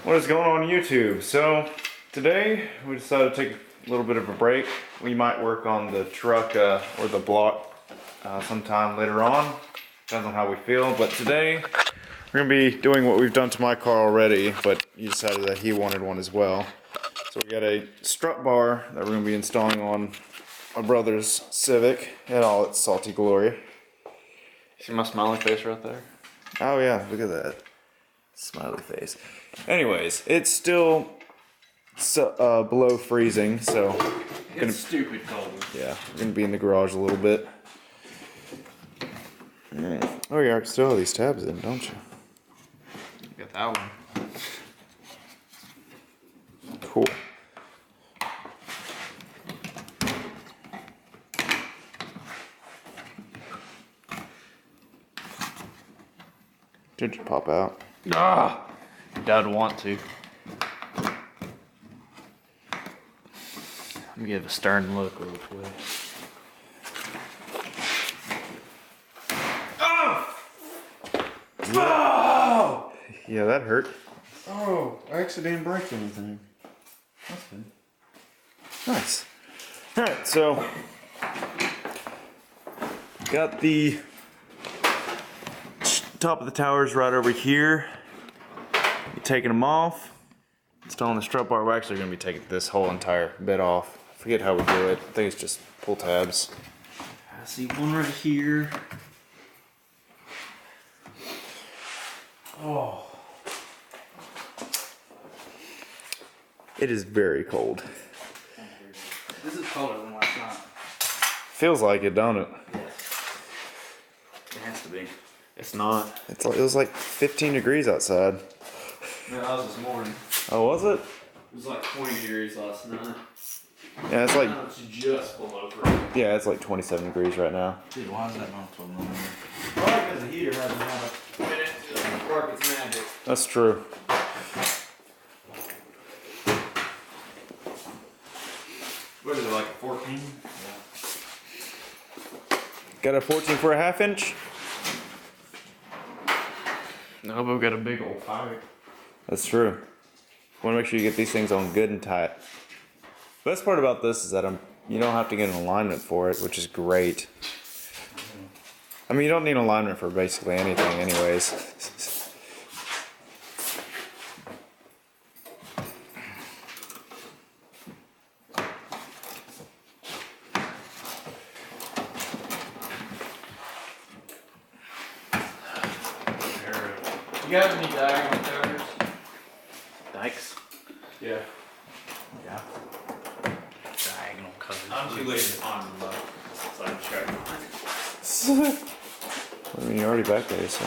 What is going on YouTube? So today we decided to take a little bit of a break. We might work on the truck or the block sometime later on. Depends on how we feel. But today we're gonna be doing what we've done to my car already, but he decided that he wanted one as well. So we got a strut bar that we're gonna be installing on my brother's Civic in all its salty glory. See my smiley face right there? Oh yeah, look at that. Smiley face. Anyways, it's still below freezing, so It's stupid cold. yeah, we're gonna be in the garage a little bit. Oh, you still have these tabs in, don't you? Got that one. Cool. Did you pop out? Ah! Dad want to. Let me give a stern look real quick. Oh! Oh! Yeah, that hurt. Oh, I actually didn't break anything. That's good. Nice. Alright, so got the top of the towers right over here. Taking them off, installing the strut bar. We're actually going to be taking this whole entire bit off. I forget how we do it. I think it's just pull tabs. I see one right here. Oh. It is very cold. This is colder than last night. Feels like it, don't it? Yes. It has to be. It's not. It was like 15 degrees outside. No, that was this morning. Oh, was it? It was like 20 degrees last night. Yeah, it's like, Now it's just below freezing. yeah, it's like 27 degrees right now. Dude, why is that not 12 millimeter? Probably because the heater hasn't had a minute to work its magic. That's true. What is it, like 14? Yeah. Got a 14 for a half inch? No, but we got a big old pipe. That's true. Want to make sure you get these things on good and tight. The best part about this is that you don't have to get an alignment for it, which is great. I mean, you don't need an alignment for basically anything anyways. You got any diagonal covers? Dikes? Yeah. Yeah. Diagonal covers. I'm too late to find them though, so I'm sure. I mean, you're already back there, so.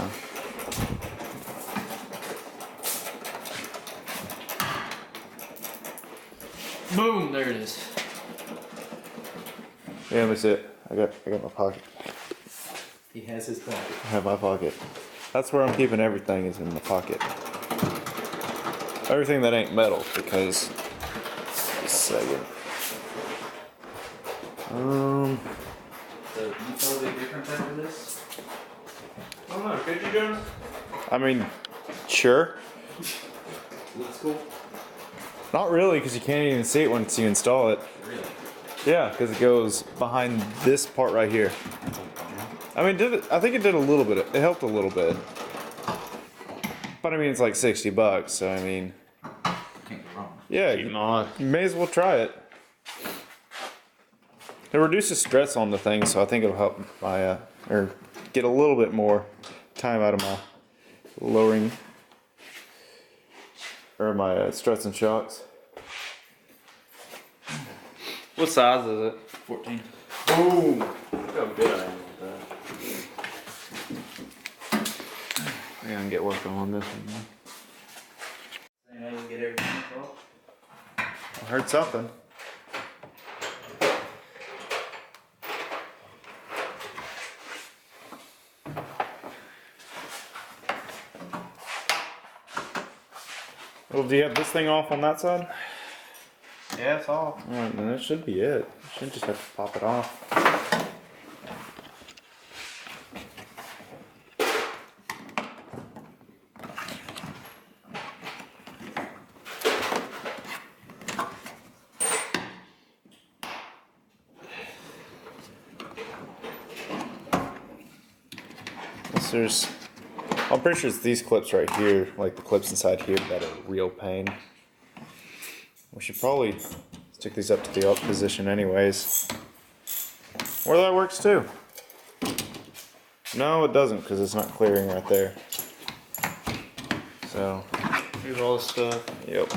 Boom! There it is. Yeah, let me see it. I got my pocket. He has his pocket. I have my pocket. That's where I'm keeping everything, is in my pocket. Everything that ain't metal, because just a second. So you totally different after this? I don't know, could you do it? I mean, sure. Looks cool. Not really, because you can't even see it once you install it. Really? Yeah, because it goes behind this part right here. I mean, I think it did a little bit. It helped a little bit. But I mean, it's like $60, so I mean, Can't go wrong. yeah, Keep 'em on. you may as well try it. It reduces stress on the thing, so I think it'll help my or get a little bit more time out of my lowering or my struts and shocks. What size is it? 14. Boom! Look how good I am with that. I gotta get working on this one. Get everything I heard something. Well, do you have this thing off on that side? Yeah, it's off. Alright, then that should be it. You should just have to pop it off. So I'm pretty sure it's these clips right here, like the clips inside here, that are real pain. We should probably stick these up to the up position anyways. Or that works too. No, it doesn't, because it's not clearing right there. So, Here's all the stuff. yep.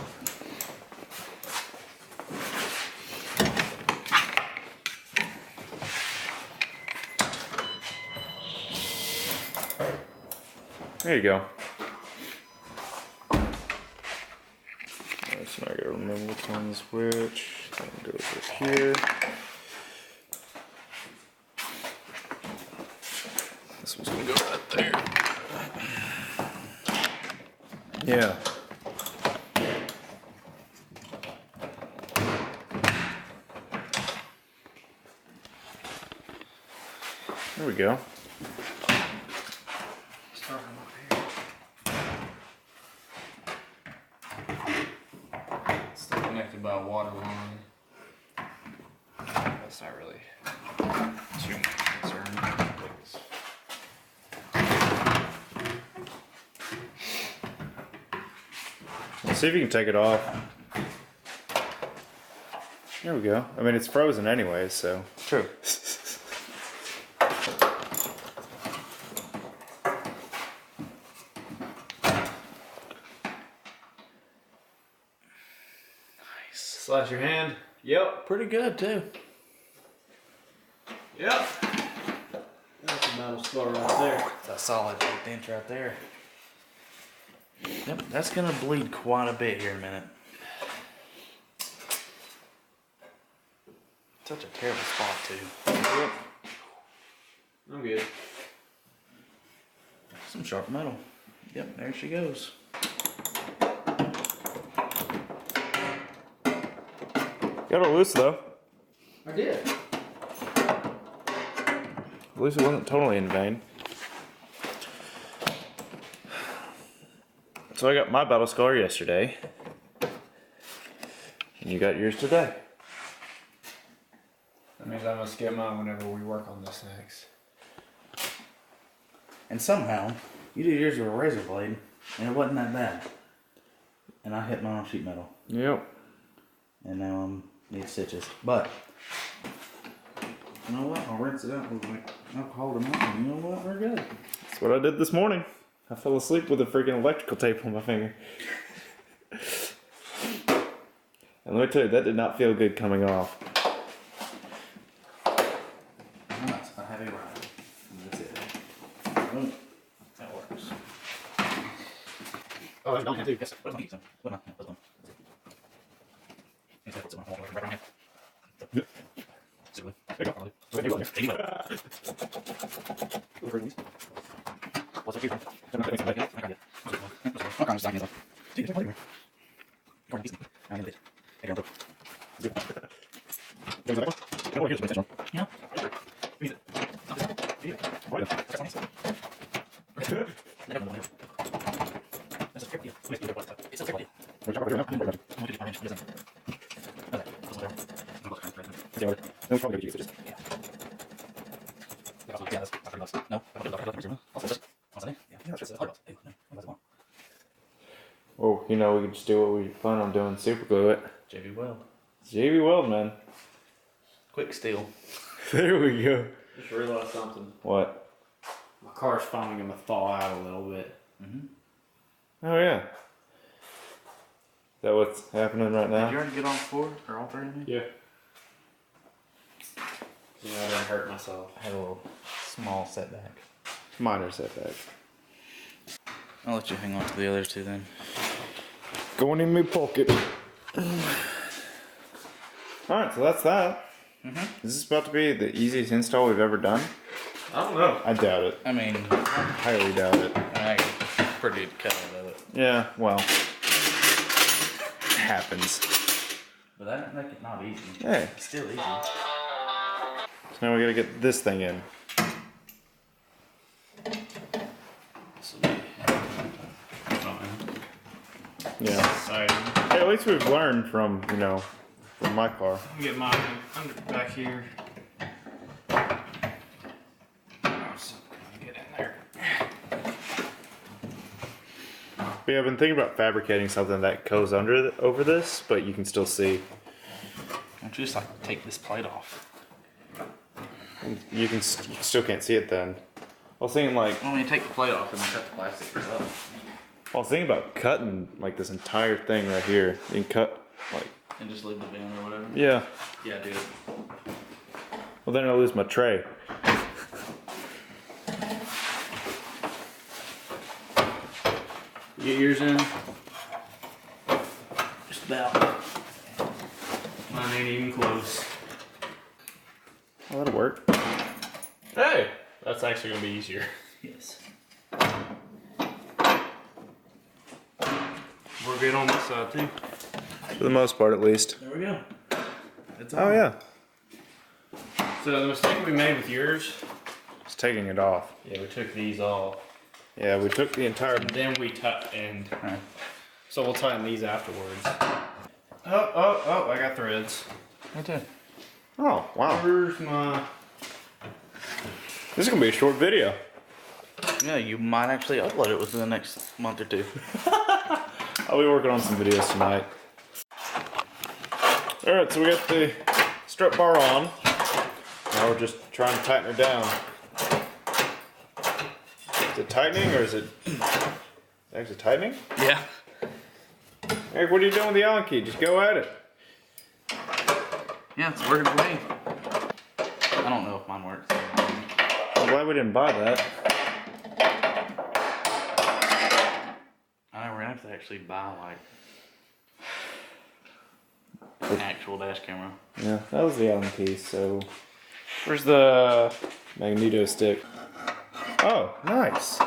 There you go. Alright, so now I gotta remember which one's which. Then go over here. This one's gonna go right there. Yeah. There we go. Start them up here. Still connected by a water line. That's not really too much concern. Let's see if you can take it off. There we go. I mean, it's frozen anyway, so. True. Slice your hand. Yep. Pretty good too. Yep. That's a metal scar right there. It's a solid 8th inch right there. Yep, that's gonna bleed quite a bit here in a minute. Such a terrible spot too. Yep. I'm good. Some sharp metal. Yep, there she goes. Got it loose though. I did. At least it wasn't totally in vain. So I got my battle scar yesterday. And you got yours today. That means I must get mine whenever we work on this next. And somehow, you did yours with a razor blade, and it wasn't that bad. And I hit mine on sheet metal. Yep. And now need stitches. But, you know what? I'll rinse it out with like alcohol tonight, and you know what? We're good. That's what I did this morning. I fell asleep with a freaking electrical tape on my finger. And let me tell you, that did not feel good coming off. That's a heavy ride. And that's it. Boom. That works. Oh, I don't have to. Yes, what is my What am I? What's one? Yes, that's one. Right around here. Super. There you go. There you go. There you go. What's up, you? I got it. I'm kind of dying. See, there's one. I'm in it. I got it. Yeah. That's a trick deal. It's a trick deal. Oh, you know, we could just do what we plan on doing, super glue it. JB Weld. JB Weld, man. Quick steel. There we go. Just realized something. What? My car's finally gonna thaw out a little bit. Oh, yeah. Is that what's happening right Did you now? already get all 4 or all 3 of me? Yeah. Yeah, I didn't hurt myself. I had a little small setback. Minor setback. I'll let you hang on to the other 2 then. Going in my pocket. Alright, so that's that. Is this about to be the easiest install we've ever done? I don't know. I doubt it. I mean, Highly doubt it. I got a pretty good cut out of it. Yeah, well. It happens. But that didn't make it not easy. Hey. It's still easy. So now we gotta get this thing in. This will be Yeah. Exciting. Hey, at least we've learned from, you know, from my car. I'll get mine under back here. Oh, so get in there. yeah, I've been thinking about fabricating something that goes over this, but you can still see. Why don't you just like take this plate off? You still can't see it then. I was thinking like, Well, when you take the plate off and then cut the plastic up. I was thinking about cutting like this entire thing right here. You can cut like. And just leave the bin or whatever? Yeah. Yeah, dude. Well, then I'll lose my tray. You get yours in? Just about. Mine ain't even close. Well, that'll work. Hey, that's actually gonna be easier. Yes. We're good on this side too. For the most part, at least. There we go. It's Oh yeah. So the mistake we made with yours, It's taking it off. yeah, we took these off, Yeah, we took the entire. and then we and Alright. so we'll tighten these afterwards. Oh! I got threads. Me too. Oh wow. Where's my? This is gonna be a short video. Yeah, you might actually upload it within the next month or two. I'll be working on some videos tonight. All right, so we got the strut bar on. Now we're just trying to tighten her down. Is it tightening or is it actually tightening? Yeah. Eric, what are you doing with the Allen key? Just go at it. Yeah, it's working for me. I don't know if mine works. I'm glad we didn't buy that. I know we're gonna have to actually buy like an actual dash camera. Yeah, that was the Allen key, so Where's the? magneto stick. Oh, nice.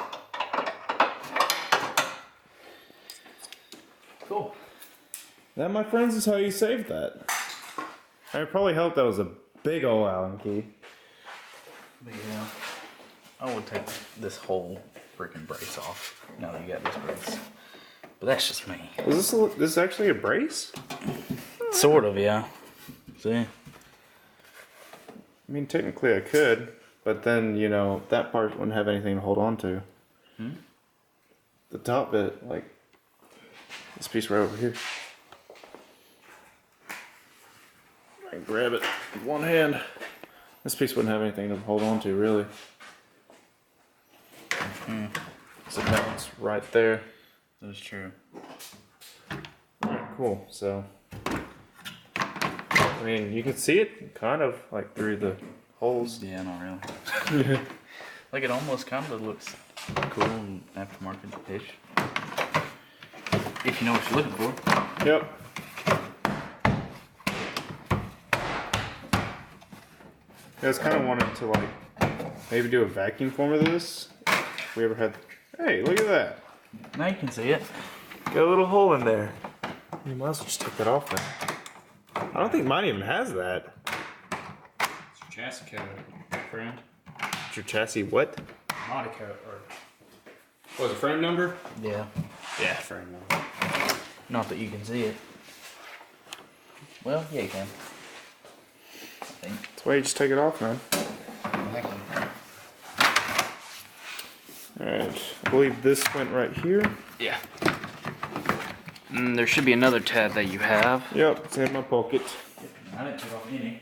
Cool. That, my friends, is how you save that. I probably hope that was a big old Allen key. But yeah, I would take this whole freaking brace off now that you got this brace. But that's just me. Is this actually a brace? Sort of, yeah. See? I mean, technically I could, but then, you know, that part wouldn't have anything to hold on to. The top bit, like, this piece right over here. I can grab it with one hand. This piece wouldn't have anything to hold on to, really. So balance right there. That's true. Alright, cool. So, I mean, you can see it kind of like through the holes. Yeah, not really. Like it almost kind of looks cool and aftermarket-ish. If you know what you're looking for. Yep. I was kind of wanted to like maybe do a vacuum form of this. If we ever had. Hey, look at that. Now you can see it. Got a little hole in there. You might as well just take that off then. I don't think mine even has that. It's your chassis code, friend. It's your chassis what? Body code or what was it? Frame number? Yeah. Yeah, frame number. Not that you can see it. Well, yeah, you can. I think. That's why you just take it off, man. Exactly. Alright, I believe this went right here. Yeah. There should be another tab that you have. Yep, it's in my pocket. I didn't take off any.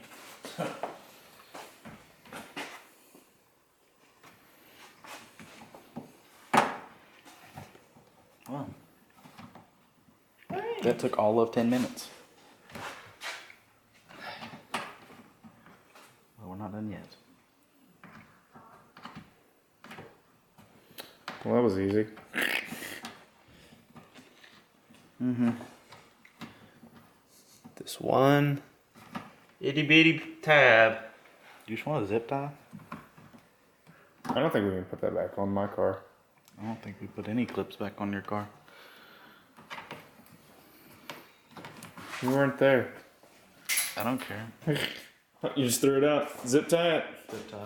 Wow. That took all of 10 minutes. Well, we're not done yet. Well, that was easy. This one itty bitty tab. You just want a zip tie? I don't think we can put that back on my car. I don't think we put any clips back on your car. You weren't there. I don't care. You just threw it out. Zip tie it. Zip tie.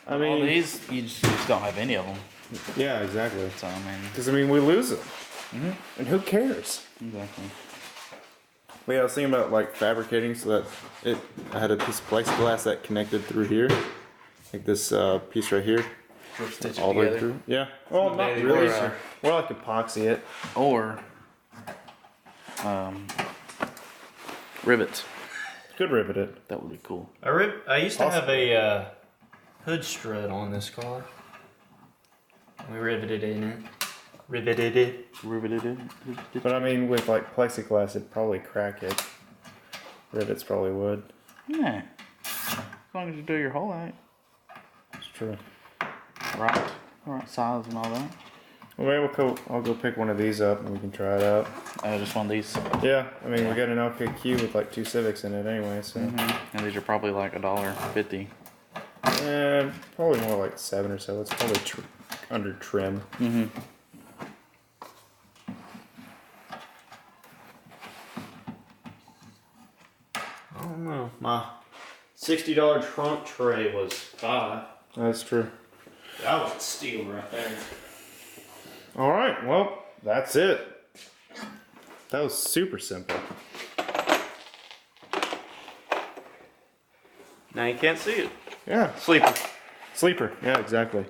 I All mean, these, you just don't have any of them. yeah, exactly. So, I mean, Because, I mean, we lose them. And who cares? exactly. But yeah, I was thinking about, like, fabricating so that I had a piece of plexiglass that connected through here. Like this piece right here. Or stitch it all the way together. through. Yeah. Well, not Daily really. use, More like epoxy it. Or rivets. Could rivet it. That would be cool. I used to have Awesome. a hood strut on this car. We riveted in it. Riveted it. Riveted it. But I mean, with like plexiglass, it'd probably crack it. Rivets probably would. Yeah. As long as you do your hole out. It's true. Right size and all that. Well, maybe I'll go pick one of these up and we can try it out. Just one of these. Yeah, I mean, we got an LKQ with like 2 Civics in it anyway, so. And these are probably like $1.50. Probably more like 7 or so. It's probably under trim. I don't know. My $60 trunk tray was $5. That's true. That was a steal right there. All right, well, that's it. That was super simple. Now you can't see it. Yeah, Sleeper. sleeper. Yeah, exactly.